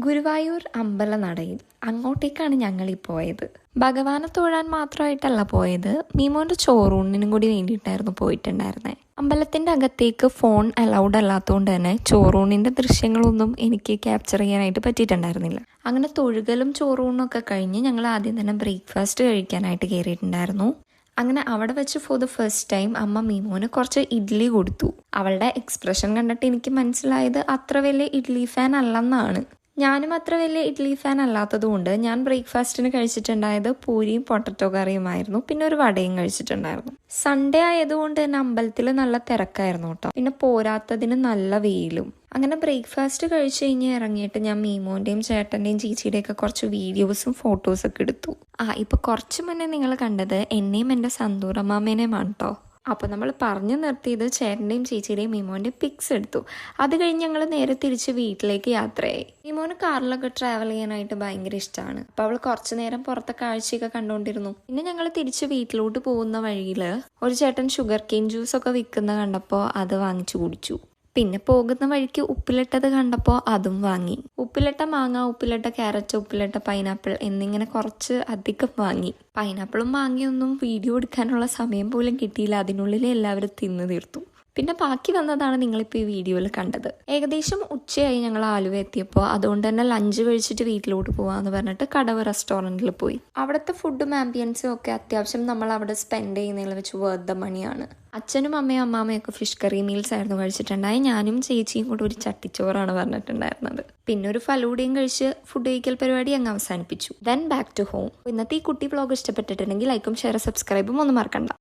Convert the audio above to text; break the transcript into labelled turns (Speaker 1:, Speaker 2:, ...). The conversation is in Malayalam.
Speaker 1: ഗുരുവായൂർ അമ്പലനടയിൽ അങ്ങോട്ടേക്കാണ് ഞങ്ങളീ പോയത്. ഭഗവാനെ തൊഴാൻ മാത്രമായിട്ടല്ല പോയത്, മീമോൻ്റെ ചോറൂണിനും കൂടി വേണ്ടിയിട്ടായിരുന്നു പോയിട്ടുണ്ടായിരുന്നത്. അമ്പലത്തിൻ്റെ അകത്തേക്ക് ഫോൺ അലൗഡ് അല്ലാത്തതുകൊണ്ട് തന്നെ ചോറൂണിൻ്റെ ദൃശ്യങ്ങളൊന്നും എനിക്ക് ക്യാപ്ചർ ചെയ്യാനായിട്ട് പറ്റിയിട്ടുണ്ടായിരുന്നില്ല. അങ്ങനെ തൊഴുകലും ചോറൂണും ഒക്കെ കഴിഞ്ഞ് ഞങ്ങൾ ആദ്യം തന്നെ ബ്രേക്ക്ഫാസ്റ്റ് കഴിക്കാനായിട്ട് കയറിയിട്ടുണ്ടായിരുന്നു. അങ്ങനെ അവിടെ വെച്ച് ഫോർ ദ ഫസ്റ്റ് ടൈം അമ്മ മീമോന് കുറച്ച് ഇഡ്ഡലി കൊടുത്തു. അവളുടെ എക്സ്പ്രഷൻ കണ്ടിട്ട് എനിക്ക് മനസ്സിലായത് അത്ര വലിയ ഇഡ്ഡലി ഫാൻ അല്ലെന്നാണ്. ഞാനും അത്ര വലിയ ഇഡ്ഡലി ഫാൻ അല്ലാത്തതുകൊണ്ട് ഞാൻ ബ്രേക്ക്ഫാസ്റ്റിന് കഴിച്ചിട്ടുണ്ടായത് പൂരിയും പൊട്ടറ്റോ കറിയുമായിരുന്നു. പിന്നെ ഒരു വടയും കഴിച്ചിട്ടുണ്ടായിരുന്നു. സൺഡേ ആയതുകൊണ്ട് തന്നെ അമ്പലത്തിൽ നല്ല തിരക്കായിരുന്നു കേട്ടോ. പിന്നെ പോരാത്തതിന് നല്ല വെയിലും. അങ്ങനെ ബ്രേക്ക്ഫാസ്റ്റ് കഴിച്ച് കഴിഞ്ഞ് ഇറങ്ങിയിട്ട് ഞാൻ മീമോൻ്റെയും ചേട്ടൻ്റെയും ചേച്ചിയുടെയും ഒക്കെ കുറച്ച് വീഡിയോസും ഫോട്ടോസൊക്കെ എടുത്തു. ഇപ്പോൾ കുറച്ച് മുന്നേ നിങ്ങൾ കണ്ടത് എന്നെയും എൻ്റെ സന്തൂറമ്മാമേനെയുമാണ് കേട്ടോ. അപ്പോൾ നമ്മൾ പറഞ്ഞു നിർത്തിയത് ചേട്ടൻ്റെയും ചേച്ചിയുടെയും മീമോൻ്റെ പിക്സ് എടുത്തു. അത് കഴിഞ്ഞ് ഞങ്ങൾ നേരെ തിരിച്ച് വീട്ടിലേക്ക് യാത്രയായി. മീമോന് കാറിലൊക്കെ ട്രാവൽ ചെയ്യാനായിട്ട് ഭയങ്കര ഇഷ്ടമാണ്. അപ്പോൾ അവൾ കുറച്ച് നേരം പുറത്തെ കാഴ്ചയൊക്കെ കണ്ടുകൊണ്ടിരുന്നു. പിന്നെ ഞങ്ങൾ തിരിച്ച് വീട്ടിലോട്ട് പോകുന്ന വഴിയിൽ ഒരു ചേട്ടൻ ഷുഗർ കെയിൻ ജ്യൂസൊക്കെ വിൽക്കുന്ന കണ്ടപ്പോൾ അത് വാങ്ങിച്ചു കുടിച്ചു. പിന്നെ പോകുന്ന വഴിക്ക് ഉപ്പിലിട്ടത് കണ്ടപ്പോൾ അതും വാങ്ങി. ഉപ്പിലിട്ട മാങ്ങ, ഉപ്പിലിട്ട ക്യാരറ്റ്, ഉപ്പിലിട്ട പൈനാപ്പിൾ എന്നിങ്ങനെ കുറച്ച് അധികം വാങ്ങി. പൈനാപ്പിളും മാങ്ങയൊന്നും വീഡിയോ എടുക്കാനുള്ള സമയം പോലും കിട്ടിയില്ല. അതിനുള്ളിൽ എല്ലാവരും തിന്നു തീർത്തു. പിന്നെ ബാക്കി വന്നതാണ് നിങ്ങളിപ്പോൾ ഈ വീഡിയോയിൽ കണ്ടത്. ഏകദേശം ഉച്ചയായി ഞങ്ങൾ ആലുവ എത്തിയപ്പോൾ. അതുകൊണ്ട് തന്നെ ലഞ്ച് കഴിച്ചിട്ട് വീട്ടിലോട്ട് പോകാമെന്ന് പറഞ്ഞിട്ട് കടവ് റെസ്റ്റോറൻറ്റിൽ പോയി. അവിടുത്തെ ഫുഡും ആംബിയൻസും ഒക്കെ അത്യാവശ്യം നമ്മൾ അവിടെ സ്പെൻഡ് ചെയ്യുന്നതിൽ വെച്ച് വർത്ത് ദ മണിയാണ്. അച്ഛനും അമ്മയും അമ്മാമ്മയൊക്കെ ഫിഷ് കറി മീൽസ് ആയിരുന്നു കഴിച്ചിട്ടുണ്ടായി. ഞാനും ചേച്ചിയും കൂടെ ഒരു ചട്ടിച്ചോറാണ് പറഞ്ഞിട്ടുണ്ടായിരുന്നത്. പിന്നെ ഒരു ഫലൂടയും കഴിച്ച് ഫുഡ് കഴിക്കൽ പരിപാടി അങ്ങ് അവസാനിപ്പിച്ചു. Then back to home. ഇന്നത്തെ ഈ കുട്ടി വ്ലോഗ് ഇഷ്ടപ്പെട്ടിട്ടുണ്ടെങ്കിൽ ലൈക്കും ഷെയർ സബ്സ്ക്രൈബും ഒന്നും മറക്കണ്ട.